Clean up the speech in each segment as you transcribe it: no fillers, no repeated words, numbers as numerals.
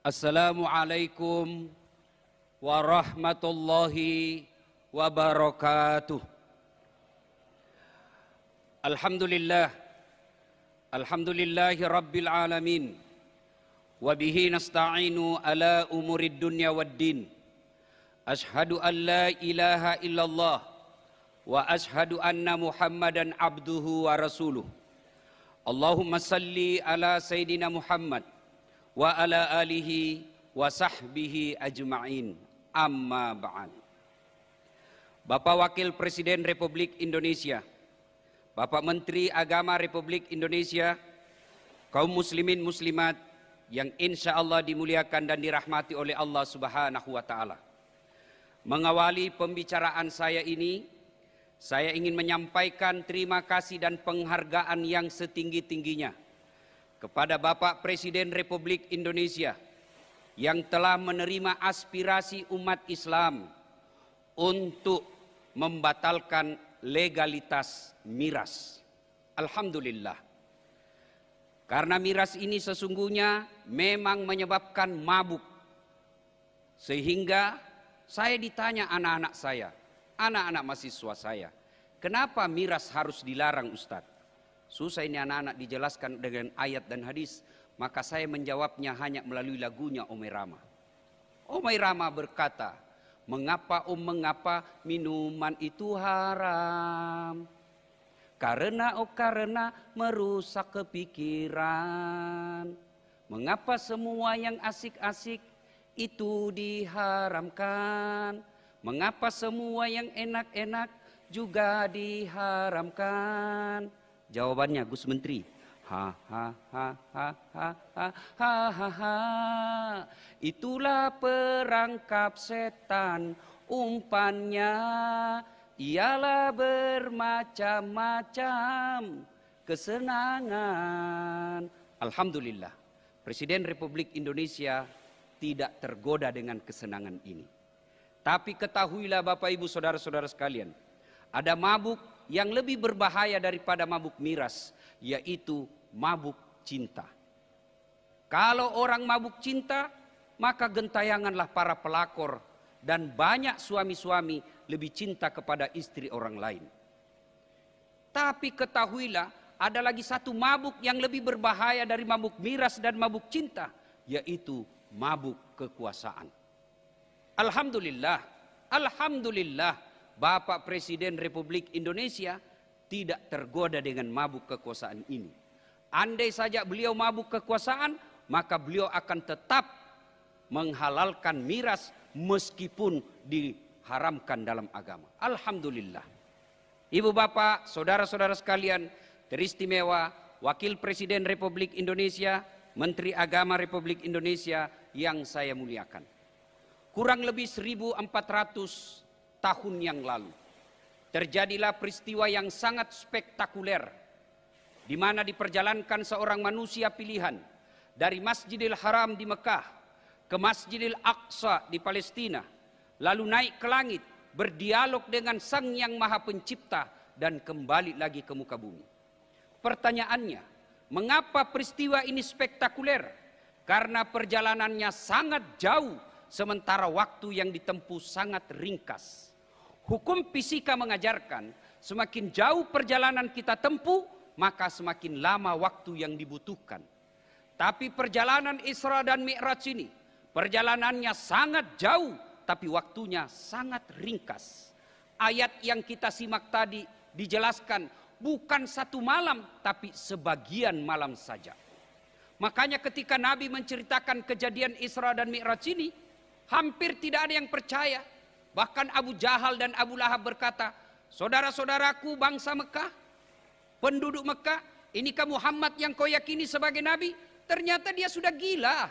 Assalamualaikum warahmatullahi wabarakatuh. Alhamdulillahi rabbil alamin. Wabihi nasta'inu ala umurid dunya waddin. Ashhadu an la ilaha illallah wa ashhadu anna Muhammadan abduhu wa rasuluh. Allahumma salli ala Sayyidina Muhammad wa ala alihi wa sahbihi ajma'in. Amma ba'an. Bapak Wakil Presiden Republik Indonesia, Bapak Menteri Agama Republik Indonesia, kaum muslimin muslimat yang insya Allah dimuliakan dan dirahmati oleh Allah Subhanahu wa Ta'ala. Mengawali pembicaraan saya ini, saya ingin menyampaikan terima kasih dan penghargaan yang setinggi-tingginya kepada Bapak Presiden Republik Indonesia yang telah menerima aspirasi umat Islam untuk membatalkan legalitas miras. Alhamdulillah. Karena miras ini sesungguhnya memang menyebabkan mabuk. Sehingga saya ditanya anak-anak saya, anak-anak mahasiswa saya, kenapa miras harus dilarang Ustadz? Susah ini anak-anak dijelaskan dengan ayat dan hadis. Maka saya menjawabnya hanya melalui lagunya Omai Rama. Omai Rama berkata, mengapa minuman itu haram? Karena merusak kepikiran. Mengapa semua yang asik-asik itu diharamkan? Mengapa semua yang enak-enak juga diharamkan? Jawabannya Gus Menteri, itulah perangkap setan, umpannya ialah bermacam-macam kesenangan. Alhamdulillah, Presiden Republik Indonesia tidak tergoda dengan kesenangan ini. Tapi ketahuilah Bapak Ibu Saudara-saudara sekalian, ada mabuk yang lebih berbahaya daripada mabuk miras, yaitu mabuk cinta. Kalau orang mabuk cinta, maka gentayanganlah para pelakor dan banyak suami-suami lebih cinta kepada istri orang lain. Tapi ketahuilah, ada lagi satu mabuk yang lebih berbahaya dari mabuk miras dan mabuk cinta, yaitu mabuk kekuasaan. Alhamdulillah, alhamdulillah, Bapak Presiden Republik Indonesia tidak tergoda dengan mabuk kekuasaan ini. Andai saja beliau mabuk kekuasaan, maka beliau akan tetap menghalalkan miras meskipun diharamkan dalam agama. Alhamdulillah. Ibu bapak, saudara-saudara sekalian, teristimewa Wakil Presiden Republik Indonesia, Menteri Agama Republik Indonesia yang saya muliakan. Kurang lebih 1400 tahun yang lalu terjadilah peristiwa yang sangat spektakuler, di mana diperjalankan seorang manusia pilihan dari Masjidil Haram di Mekah ke Masjidil Aqsa di Palestina, lalu naik ke langit berdialog dengan Sang Yang Maha Pencipta dan kembali lagi ke muka bumi. Pertanyaannya, mengapa peristiwa ini spektakuler? Karena perjalanannya sangat jauh sementara waktu yang ditempuh sangat ringkas. Hukum fisika mengajarkan semakin jauh perjalanan kita tempuh, maka semakin lama waktu yang dibutuhkan. Tapi perjalanan Isra dan Mi'raj ini, perjalanannya sangat jauh, tapi waktunya sangat ringkas. Ayat yang kita simak tadi dijelaskan bukan satu malam, tapi sebagian malam saja. Makanya ketika Nabi menceritakan kejadian Isra dan Mi'raj ini, hampir tidak ada yang percaya. Bahkan Abu Jahal dan Abu Lahab berkata, saudara-saudaraku bangsa Mekah, penduduk Mekah, inikah Muhammad yang kau yakini sebagai Nabi? Ternyata dia sudah gila.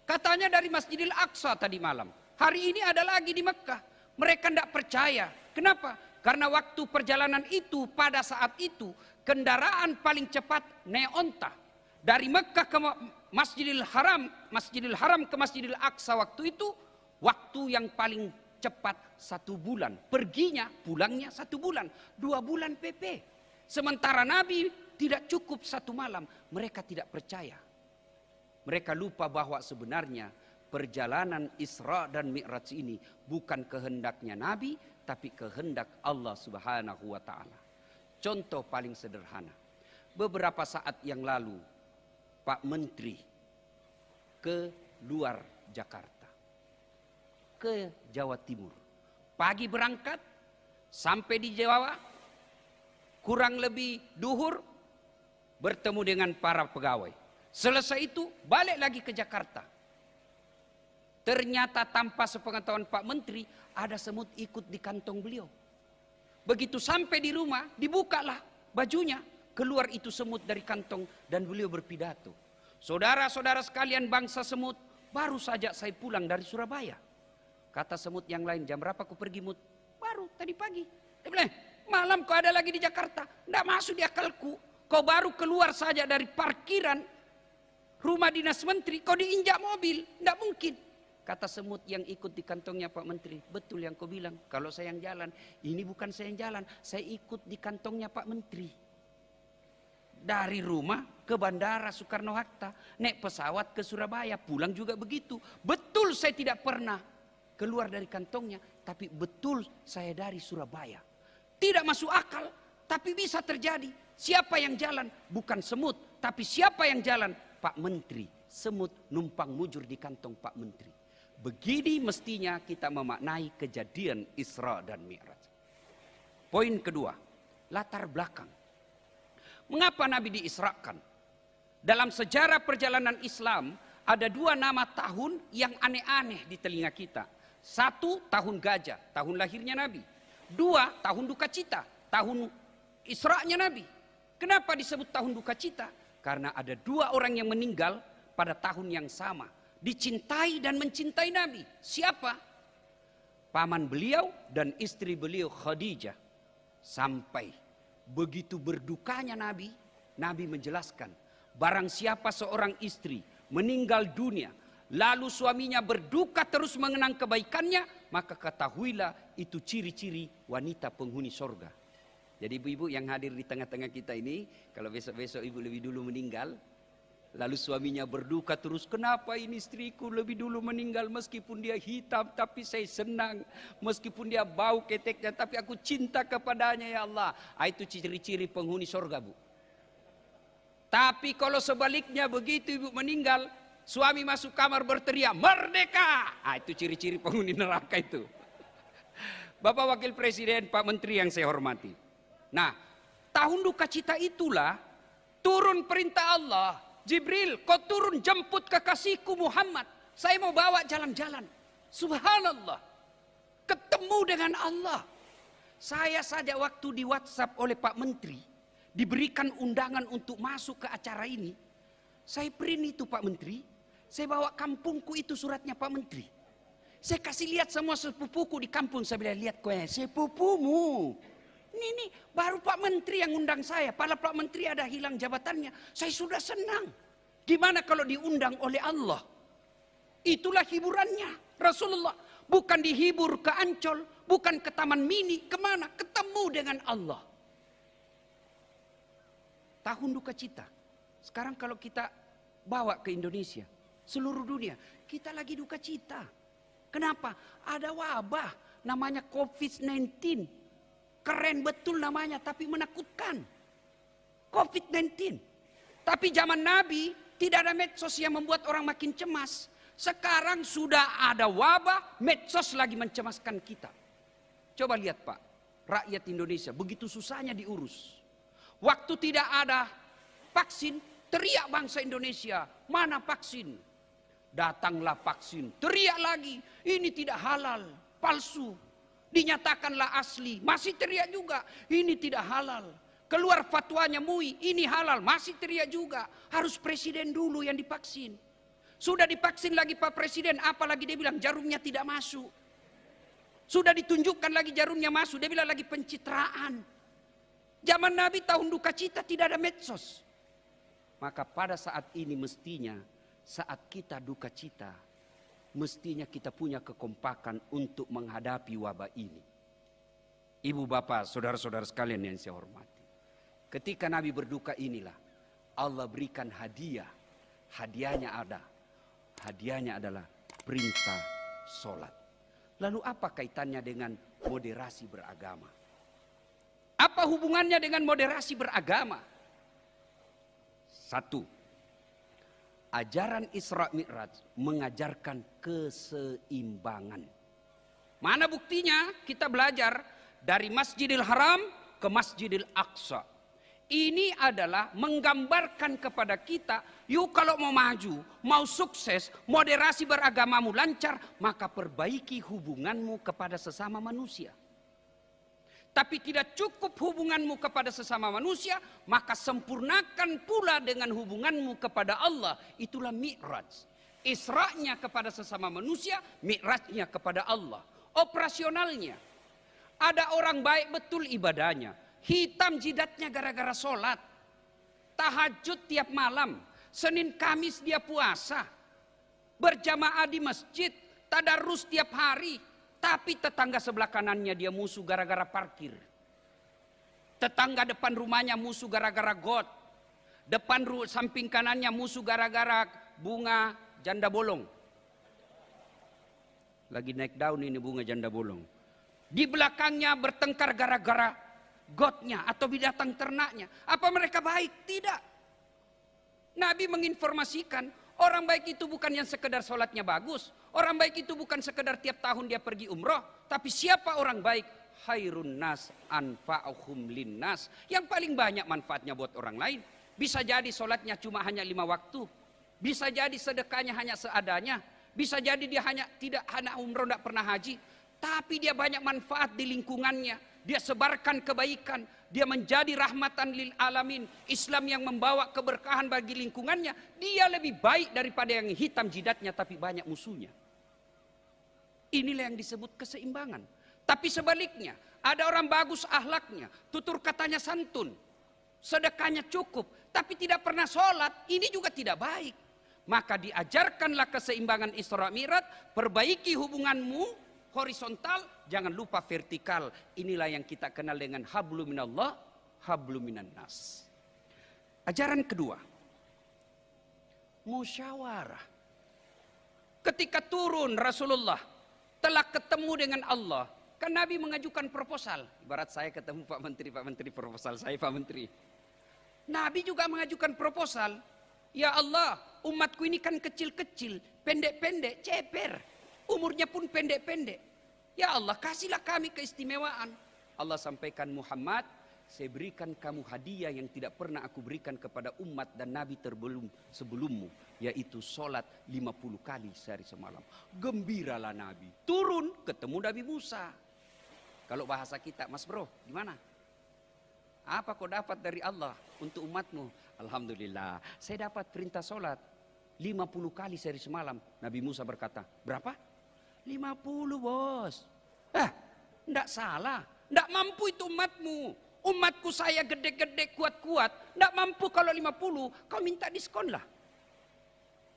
Katanya dari Masjidil Aqsa tadi malam. Hari ini ada lagi di Mekah. Mereka tidak percaya. Kenapa? Karena waktu perjalanan itu, pada saat itu, kendaraan paling cepat naik onta. Dari Mekah ke Masjidil Haram ke Masjidil Aqsa waktu itu, waktu yang paling cepat 1 bulan. Perginya, pulangnya 1 bulan. 2 bulan PP. Sementara Nabi tidak cukup 1 malam. Mereka tidak percaya. Mereka lupa bahwa sebenarnya perjalanan Isra dan Mi'raj ini bukan kehendaknya Nabi, tapi kehendak Allah Subhanahu wa Ta'ala. Contoh paling sederhana, beberapa saat yang lalu Pak Menteri ke luar Jakarta, ke Jawa Timur. Pagi berangkat, sampai di Jawa, kurang lebih duhur, bertemu dengan para pegawai. Selesai itu balik lagi ke Jakarta. Ternyata tanpa sepengetahuan Pak Menteri, ada semut ikut di kantong beliau. Begitu sampai di rumah, dibukalah bajunya. Keluar itu semut dari kantong dan beliau berpidato. Saudara-saudara sekalian bangsa semut, baru saja saya pulang dari Surabaya. Kata semut yang lain, jam berapa kau pergi Mut? Baru tadi pagi. Dia bilang, malam kau ada lagi di Jakarta. Tidak masuk di akalku. Kau baru keluar saja dari parkiran rumah dinas menteri, kau diinjak mobil. Tidak mungkin. Kata semut yang ikut di kantongnya Pak Menteri, betul yang kau bilang. Kalau saya yang jalan, ini bukan saya yang jalan. Saya ikut di kantongnya Pak Menteri. Dari rumah ke Bandara Soekarno-Hatta, naik pesawat ke Surabaya, pulang juga begitu. Betul saya tidak pernah keluar dari kantongnya, tapi betul saya dari Surabaya. Tidak masuk akal, tapi bisa terjadi. Siapa yang jalan? Bukan semut, tapi siapa yang jalan? Pak Menteri. Semut numpang mujur di kantong Pak Menteri. Begini mestinya kita memaknai kejadian Isra dan Mi'raj. Poin kedua, latar belakang. Mengapa Nabi diisrakan? Dalam sejarah perjalanan Islam ada dua nama tahun yang aneh-aneh di telinga kita. Satu, tahun gajah, tahun lahirnya Nabi. Dua, tahun duka cita, tahun Isra'nya Nabi. Kenapa disebut tahun duka cita? Karena ada dua orang yang meninggal pada tahun yang sama. Dicintai dan mencintai Nabi. Siapa? Paman beliau dan istri beliau Khadijah. Sampai begitu berdukanya Nabi, Nabi menjelaskan, barang siapa seorang istri meninggal dunia, lalu suaminya berduka terus mengenang kebaikannya, maka ketahuilah itu ciri-ciri wanita penghuni sorga. Jadi ibu-ibu yang hadir di tengah-tengah kita ini, kalau besok-besok ibu lebih dulu meninggal, lalu suaminya berduka terus, kenapa ini istriku lebih dulu meninggal, meskipun dia hitam tapi saya senang, meskipun dia bau keteknya tapi aku cinta kepadanya ya Allah. Itu ciri-ciri penghuni sorga bu. Tapi kalau sebaliknya begitu ibu meninggal, suami masuk kamar berteriak merdeka, itu ciri-ciri penghuni neraka itu. Bapak Wakil Presiden, Pak Menteri yang saya hormati. Nah, tahun duka cita itulah turun perintah Allah. Jibril, kau turun jemput kekasihku Muhammad. Saya mau bawa jalan-jalan. Subhanallah. Ketemu dengan Allah. Saya saja waktu di WhatsApp oleh Pak Menteri, diberikan undangan untuk masuk ke acara ini. Saya print itu Pak Menteri. Saya bawa kampungku itu suratnya Pak Menteri. Saya kasih lihat semua sepupuku di kampung. Saya bilang, lihat kau sepupumu. Ini baru Pak Menteri yang undang saya. Padahal Pak Menteri ada hilang jabatannya. Saya sudah senang. Gimana kalau diundang oleh Allah? Itulah hiburannya Rasulullah. Bukan dihibur ke Ancol, bukan ke Taman Mini, kemana? Ketemu dengan Allah. Tahun duka cita. Sekarang kalau kita bawa ke Indonesia, seluruh dunia, kita lagi duka cita. Kenapa? Ada wabah namanya COVID-19. Keren betul namanya, tapi menakutkan. COVID-19. Tapi zaman Nabi, tidak ada medsos yang membuat orang makin cemas. Sekarang sudah ada wabah, medsos lagi mencemaskan kita. Coba lihat Pak, rakyat Indonesia begitu susahnya diurus. Waktu tidak ada vaksin, teriak bangsa Indonesia, mana vaksin? Datanglah vaksin, teriak lagi, ini tidak halal, palsu. Dinyatakanlah asli, masih teriak juga, ini tidak halal. Keluar fatwanya MUI, ini halal, masih teriak juga. Harus presiden dulu yang divaksin. Sudah divaksin lagi Pak Presiden, apalagi dia bilang jarumnya tidak masuk. Sudah ditunjukkan lagi jarumnya masuk, dia bilang lagi pencitraan. Zaman Nabi tahun duka cita tidak ada medsos. Maka pada saat ini mestinya, saat kita duka cita, mestinya kita punya kekompakan untuk menghadapi wabah ini. Ibu bapak, saudara-saudara sekalian yang saya hormati. Ketika Nabi berduka inilah, Allah berikan hadiah. hadiahnya ada. Hadiahnya adalah perintah sholat. Lalu apa kaitannya dengan moderasi beragama? Apa hubungannya dengan moderasi beragama? Satu, ajaran Isra Mi'raj mengajarkan keseimbangan. Mana buktinya? Kita belajar dari Masjidil Haram ke Masjidil Aqsa. Ini adalah menggambarkan kepada kita, yuk kalau mau maju, mau sukses, moderasi beragamamu lancar, maka perbaiki hubunganmu kepada sesama manusia. Tapi tidak cukup hubunganmu kepada sesama manusia, maka sempurnakan pula dengan hubunganmu kepada Allah. Itulah Mi'raj. Isra'nya kepada sesama manusia, Mi'rajnya kepada Allah. Operasionalnya, ada orang baik betul ibadahnya, hitam jidatnya gara-gara sholat, tahajud tiap malam, Senin Kamis dia puasa, berjamaah di masjid, tadarus tiap hari. Tapi tetangga sebelah kanannya dia musuh gara-gara parkir. Tetangga depan rumahnya musuh gara-gara got. Samping kanannya musuh gara-gara bunga janda bolong. Lagi naik daun ini bunga janda bolong. Di belakangnya bertengkar gara-gara gotnya atau binatang ternaknya. Apa mereka baik? Tidak. Nabi menginformasikan orang baik itu bukan yang sekedar sholatnya bagus. Orang baik itu bukan sekedar tiap tahun dia pergi umroh. Tapi siapa orang baik? Khairun nas anfa'uhum linnas. Yang paling banyak manfaatnya buat orang lain. Bisa jadi sholatnya cuma hanya 5 waktu. Bisa jadi sedekahnya hanya seadanya. Bisa jadi dia tidak hanya umroh, tidak pernah haji. Tapi dia banyak manfaat di lingkungannya. Dia sebarkan kebaikan. Dia menjadi rahmatan lil alamin. Islam yang membawa keberkahan bagi lingkungannya. Dia lebih baik daripada yang hitam jidatnya tapi banyak musuhnya. Inilah yang disebut keseimbangan. Tapi sebaliknya, ada orang bagus akhlaknya, tutur katanya santun, sedekahnya cukup, tapi tidak pernah sholat. Ini juga tidak baik. Maka diajarkanlah keseimbangan Isra Mi'raj. Perbaiki hubunganmu horizontal, jangan lupa vertikal. Inilah yang kita kenal dengan hablum minallah, hablum minan nas. Ajaran kedua, musyawarah. Ketika turun Rasulullah telah ketemu dengan Allah, kan Nabi mengajukan proposal. Ibarat saya ketemu Pak Menteri proposal saya Pak Menteri. Nabi juga mengajukan proposal. Ya Allah, umatku ini kan kecil-kecil, pendek-pendek, ceper. Umurnya pun pendek-pendek. Ya Allah, kasihlah kami keistimewaan. Allah sampaikan, Muhammad, saya berikan kamu hadiah yang tidak pernah aku berikan kepada umat dan Nabi sebelummu. Yaitu sholat 50 kali sehari semalam. Gembiralah Nabi. Turun, ketemu Nabi Musa. Kalau bahasa kita, Mas Bro, gimana? Apa kau dapat dari Allah untuk umatmu? Alhamdulillah, saya dapat perintah sholat 50 kali sehari semalam. Nabi Musa berkata, berapa? 50 bos. Enggak salah. Enggak mampu itu umatmu. Umatku saya gede-gede kuat-kuat. Enggak mampu kalau 50. Kau minta diskon lah.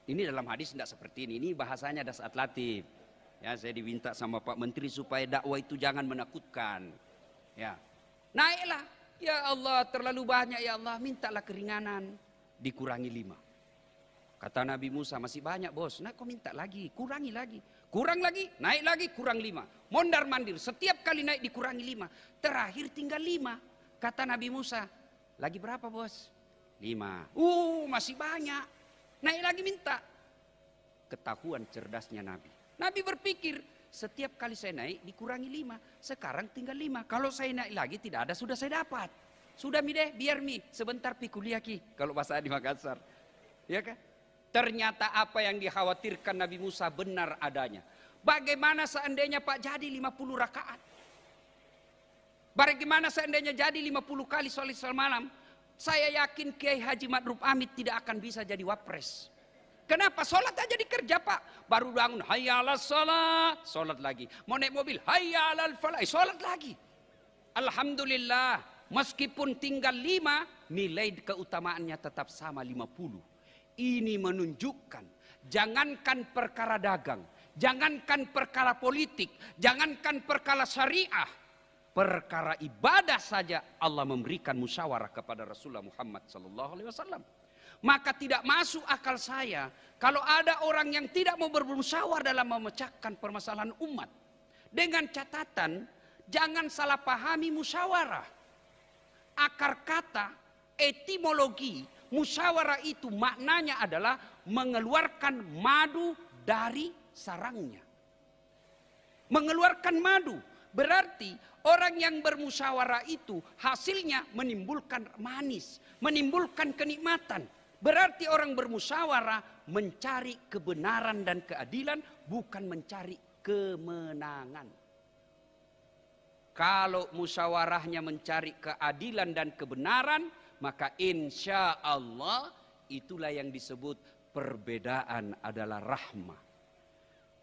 Ini dalam hadis enggak seperti ini. Ini bahasanya dasar latif. Ya, saya diminta sama Pak Menteri supaya dakwah itu jangan menakutkan. Ya. Naiklah. Ya Allah, terlalu banyak ya Allah, mintalah keringanan. Dikurangi 5. Kata Nabi Musa, masih banyak bos. Nah kau minta lagi, kurangi lagi. Kurang lagi, naik lagi, kurang 5. Mondar mandir, setiap kali naik dikurangi 5. Terakhir tinggal 5. Kata Nabi Musa, lagi berapa bos? 5. Masih banyak. Naik lagi minta. Ketahuan cerdasnya Nabi. Nabi berpikir, setiap kali saya naik dikurangi 5. Sekarang tinggal 5. Kalau saya naik lagi tidak ada, sudah saya dapat. Sudah mi deh, biar mi. Sebentar pi kuliah ki. Kalau bahasa di Makassar. Ya kan? Ternyata apa yang dikhawatirkan Nabi Musa benar adanya. Bagaimana seandainya Pak jadi 50 rakaat? Bagaimana seandainya jadi 50 kali sholat malam? Saya yakin Kiai Haji Ma'ruf Amin tidak akan bisa jadi wapres. Kenapa? Sholat aja dikerja Pak. Baru bangun, hayya 'alas sholat. Sholat lagi. Mau naik mobil, hayya 'alal falah. Sholat lagi. Alhamdulillah. Meskipun tinggal 5, nilai keutamaannya tetap sama 50. Ini menunjukkan, jangankan perkara dagang, jangankan perkara politik, jangankan perkara syariah, perkara ibadah saja Allah memberikan musyawarah kepada Rasulullah Muhammad SAW. Maka tidak masuk akal saya kalau ada orang yang tidak mau bermusyawarah dalam memecahkan permasalahan umat. Dengan catatan, jangan salah pahami musyawarah. Akar kata, etimologi, musyawarah itu maknanya adalah mengeluarkan madu dari sarangnya. Mengeluarkan madu. Berarti orang yang bermusyawarah itu hasilnya menimbulkan manis, menimbulkan kenikmatan. Berarti orang bermusyawarah mencari kebenaran dan keadilan, bukan mencari kemenangan. Kalau musyawarahnya mencari keadilan dan kebenaran, maka insya Allah itulah yang disebut perbedaan adalah rahmah.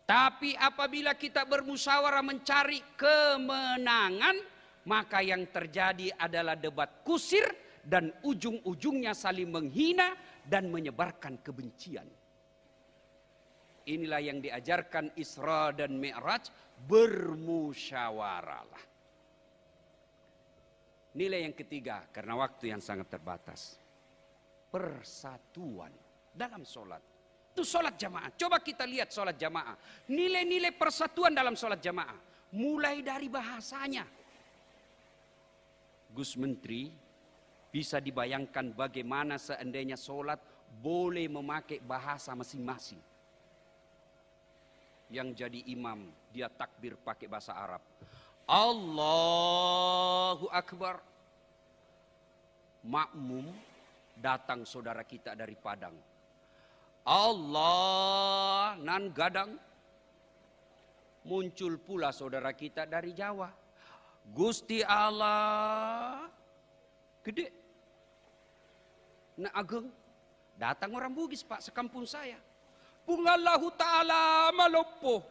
Tapi apabila kita bermusyawarah mencari kemenangan, maka yang terjadi adalah debat kusir dan ujung-ujungnya saling menghina dan menyebarkan kebencian. Inilah yang diajarkan Isra dan Mi'raj, bermusyawarahlah. Nilai yang ketiga, karena waktu yang sangat terbatas. Persatuan dalam sholat. Itu sholat jamaah. Coba kita lihat sholat jamaah. Nilai-nilai persatuan dalam sholat jamaah. Mulai dari bahasanya. Gus Menteri, bisa dibayangkan bagaimana seandainya sholat boleh memakai bahasa masing-masing. Yang jadi imam, dia takbir pakai bahasa Arab. Allahu Akbar. Makmum, datang saudara kita dari Padang. Allah nan gadang. Muncul pula saudara kita dari Jawa. Gusti Allah gede. Nah ageng. Datang orang Bugis Pak, sekampung saya. Pungallahu ta'ala malopo.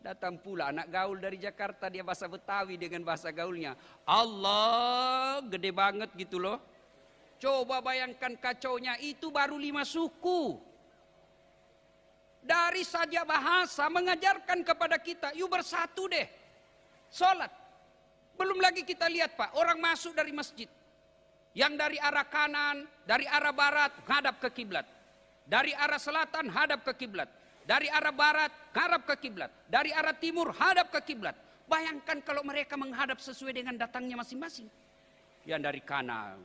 Datang pula anak gaul dari Jakarta, dia bahasa Betawi dengan bahasa gaulnya. Allah gede banget gitu loh. Coba bayangkan kacaunya, itu baru 5 suku. Dari saja bahasa mengajarkan kepada kita, yuk bersatu deh. Sholat. Belum lagi kita lihat Pak, orang masuk dari masjid. Yang dari arah kanan, dari arah barat, hadap ke kiblat. Dari arah selatan, hadap ke kiblat. Dari arah barat, hadap ke kiblat. Dari arah timur, hadap ke kiblat. Bayangkan kalau mereka menghadap sesuai dengan datangnya masing-masing. Yang dari kanan,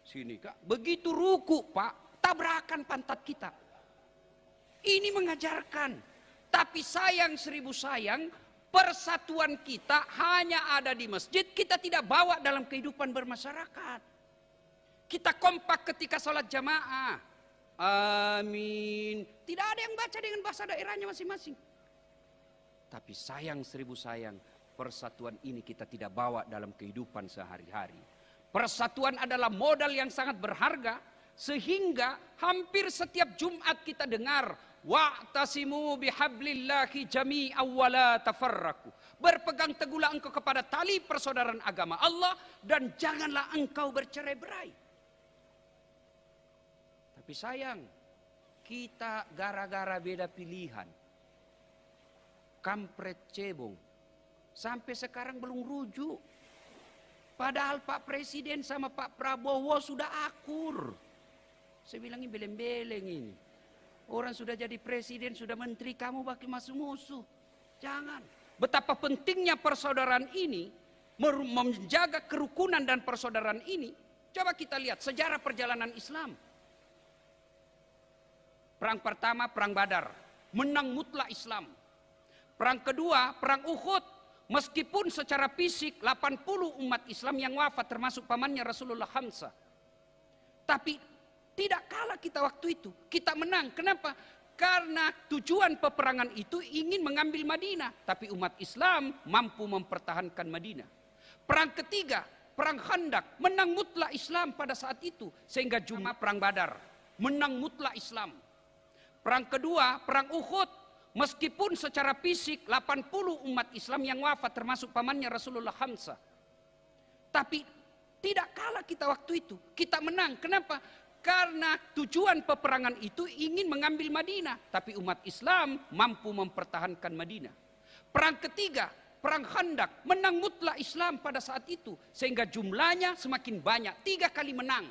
sini Kak. Begitu ruku Pak, tabrakan pantat kita. Ini mengajarkan. Tapi sayang 1000 sayang, persatuan kita hanya ada di masjid, kita tidak bawa dalam kehidupan bermasyarakat. Kita kompak ketika sholat jamaah. Amin. Tidak ada yang baca dengan bahasa daerahnya masing-masing. Tapi sayang 1000 sayang, persatuan ini kita tidak bawa dalam kehidupan sehari-hari. Persatuan adalah modal yang sangat berharga, sehingga hampir setiap Jumat kita dengar, wa'tasimu bihablillahi jami'an wa la tafarraqu. Berpegang teguhlah engkau kepada tali persaudaraan agama Allah dan janganlah engkau bercerai-berai. Tapi sayang, kita gara-gara beda pilihan, kampret cebong, sampai sekarang belum rujuk. Padahal Pak Presiden sama Pak Prabowo sudah akur. Saya bilang ini beleng-beleng ini. Orang sudah jadi presiden, sudah menteri, kamu baki masuk musuh. Jangan. Betapa pentingnya persaudaraan ini, menjaga kerukunan dan persaudaraan ini. Coba kita lihat sejarah perjalanan Islam. Perang pertama, Perang Badar. Menang mutlak Islam. Perang kedua, Perang Uhud. Meskipun secara fisik 80 umat Islam yang wafat termasuk pamannya Rasulullah Hamzah. Tapi tidak kalah kita waktu itu. Kita menang. Kenapa? Karena tujuan peperangan itu ingin mengambil Madinah. Tapi umat Islam mampu mempertahankan Madinah. Perang ketiga, Perang Khandaq. Menang mutlak Islam pada saat itu. Sehingga jumlah Perang Badar. Menang mutlak Islam. Perang kedua, Perang Uhud. Meskipun secara fisik 80 umat Islam yang wafat termasuk pamannya Rasulullah Hamzah. Tapi tidak kalah kita waktu itu. Kita menang. Kenapa? Karena tujuan peperangan itu ingin mengambil Madinah. Tapi umat Islam mampu mempertahankan Madinah. Perang ketiga, Perang Khandaq. Menang mutlak Islam pada saat itu. Sehingga jumlahnya semakin banyak. 3 kali menang.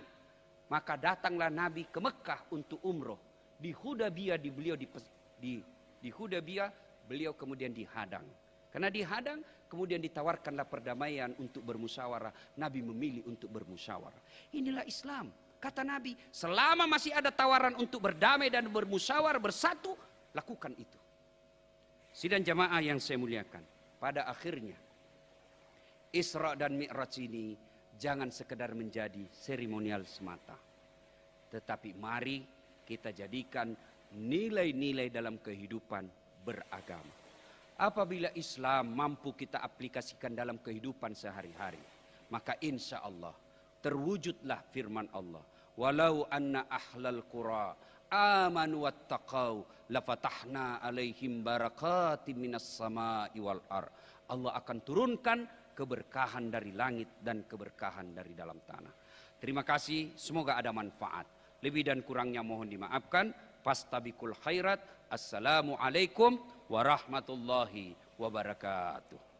Maka datanglah Nabi ke Mekah untuk umroh. Di Hudaybiyah di Hudaybiyah beliau kemudian dihadang. Karena dihadang, kemudian ditawarkanlah perdamaian untuk bermusyawarah. Nabi memilih untuk bermusyawarah. Inilah Islam. Kata Nabi, selama masih ada tawaran untuk berdamai dan bermusyawarah bersatu, lakukan itu. Sidang jamaah yang saya muliakan, pada akhirnya Isra dan Mi'raj ini jangan sekedar menjadi seremonial semata. Tetapi mari kita jadikan nilai-nilai dalam kehidupan beragama. Apabila Islam mampu kita aplikasikan dalam kehidupan sehari-hari, maka insya Allah terwujudlah firman Allah. Walau anna ahlal qura amanu wattaqau lafatahna alaihim barakatim minas sama'i wal ar. Allah akan turunkan keberkahan dari langit dan keberkahan dari dalam tanah. Terima kasih, semoga ada manfaat. Lebih dan kurangnya mohon dimaafkan. Fastabikul khairat. Assalamualaikum warahmatullahi wabarakatuh.